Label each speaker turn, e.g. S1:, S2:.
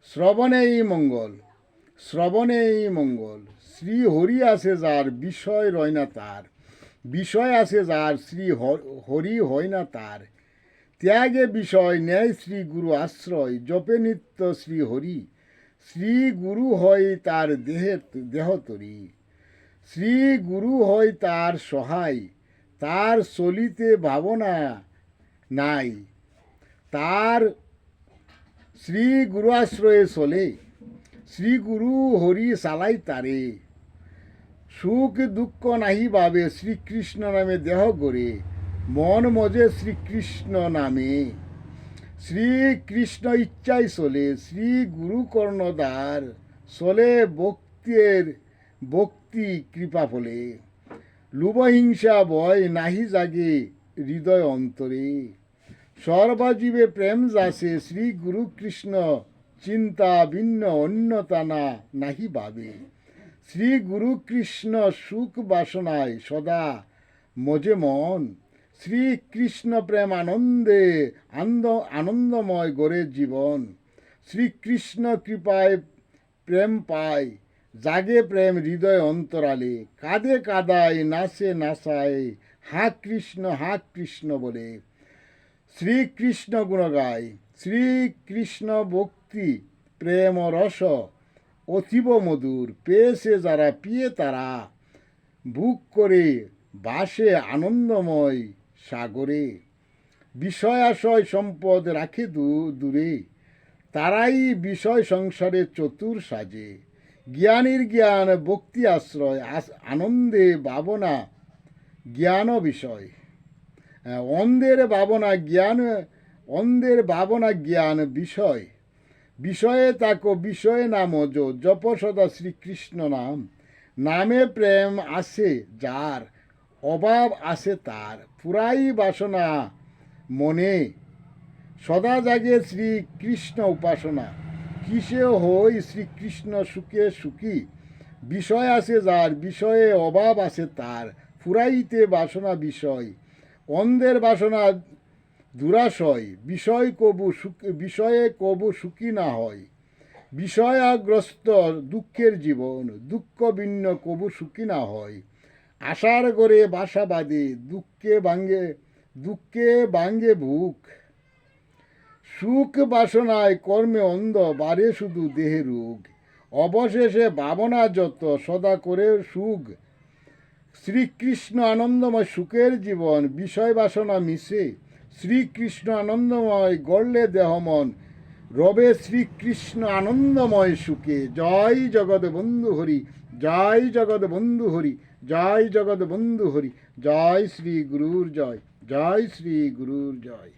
S1: শ্রবণেই মঙ্গল, শ্রবণেই মঙ্গল। শ্রী হরি আছে যার, বিষয় রয় না তার। বিষয় আছে যার, শ্রী হরি হয় না তার। ত্যাগে বিষয় নেয় শ্রী গুরু আশ্রয়, জপে নিত্য শ্রী হরি। শ্রী গুরু হয় তার দেহতরি। শ্রী গুরু হয় তার সহায়, তার চলিতে ভাবনা নাই। তার শ্রী গুরু আশ্রয়ে চলে, শ্রী গুরু হরি চালাই তারে। সুখ দুঃখ নাহি ভাবে, শ্রীকৃষ্ণ নামে দেহ গড়ে। মন মজে শ্রীকৃষ্ণ নামে, শ্রীকৃষ্ণ ইচ্ছাই চলে। শ্রী গুরু কর্ণধার, চলে ভক্তি কৃপা ফলে। লুভহিংসা ভয় নাহি জাগে হৃদয় অন্তরে। সর্বজীবে প্রেম যাছে, শ্রী গুরু কৃষ্ণ চিন্তা ভিন্ন অন্যতা নাহি ভাবে। শ্রী গুরু কৃষ্ণ সুখ বাসনায় সদা মজে মন। শ্রীকৃষ্ণ প্রেম আনন্দে আনন্দময় গড়ে জীবন। শ্রীকৃষ্ণ কৃপায় প্রেম পায়, জাগে প্রেম হৃদয় অন্তরালে। কাঁদে কাদায় নাচে নাচায়, হা কৃষ্ণ বলে। শ্রীকৃষ্ণ গুণ গায়, শ্রীকৃষ্ণ ভক্তি প্রেম রস অতীব মধুর। পেয়েছে যারা পিয়ে তারা, বুক করে বাসে আনন্দময় সাগরে। বিষয় আশয় সম্পদ রাখে দূরে, তারাই বিষয় সংসারে চতুর সাজে। জ্ঞানীর জ্ঞান ভক্তি আশ্রয়, আনন্দে ভাবনা জ্ঞান বিষয়। অন্ধের ভাবনা জ্ঞান বিষয়। বিষয়ে তাকো বিষয়ে নাম জপ সদা শ্রীকৃষ্ণ নাম। নামে প্রেম আছে যার, অভাব আছে তার। পুরাই বাসনা মনে, সদা জাগে শ্রীকৃষ্ণ উপাসনা। কিসে হই শ্রীকৃষ্ণ সুখে সুখী, বিষয় আছে যার, বিষয়ে অভাব আছে তার। ফুরাইতে বাসনা বিষয়, অন্ধের বাসনা দুরাশয়। বিষয়ে কবু সুখী না হয়। বিষয়াগ্রস্ত দুঃখের জীবন, দুঃখ ভিন্ন কবু সুখী না হয়। আশার গড়ে বাসা বাঁধে, দুঃখে ভাঙ্গে বুক। সুখ বাসনায় কর্মে অন্ধ, বাড়ে শুধু দেহে রোগ। অবশেষে ভাবনা যত, সদা করে সুখ। শ্রীকৃষ্ণ আনন্দময় সুখের জীবন, বিষয় বাসনা মিশে। শ্রীকৃষ্ণ আনন্দময় গড়লে দেহ মন, রবে শ্রীকৃষ্ণ আনন্দময় সুখে। জয় জগৎ বন্ধু হরি, জয় জগৎ বন্ধু হরি, জয় জগৎ বন্ধু হরি। জয় শ্রী গুরুর জয়, জয় শ্রী গুরুর জয়।